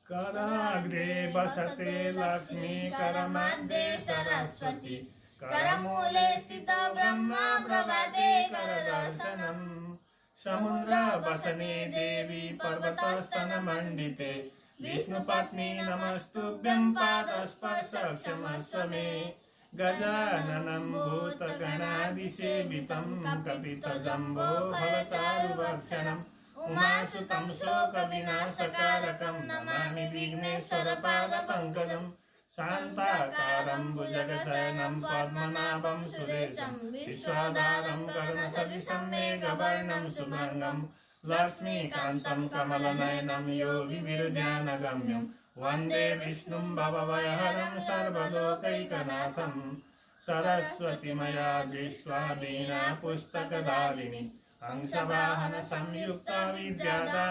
कराग्रे वसते लक्ष्मी करमध्ये सरस्वती करमूले स्थितो ब्रह्मा प्रभाते करदर्शनम् समुद्र वसने देवी पर्वतस्तनमण्डिते विष्णुपत्नी नमस्तुभ्यं पादस्पर्श क्षमस्व मे गजाननं भूतगणादिसेवितं कपितजम्बो फलचारुभक्षणम् उमासुतं शोकविनाशकारकं नमामि विघ्नेश्वरपादपङ्कजं शान्ताकारं भुजगशयनं पद्मनाभं सुरेशं विश्वाधारं करुणसदृशं मेघवर्णं शुभङ्गं लक्ष्मीकान्तं कमलनयनं योगिविरध्यानगम्यं वन्दे विष्णुं भवभयहरं सर्वलोकैकनाथं सरस्वती मया दृष्ट्वा वीणा पुस्तकधारिणी हंसवाहन संयुक्ता विद्यादान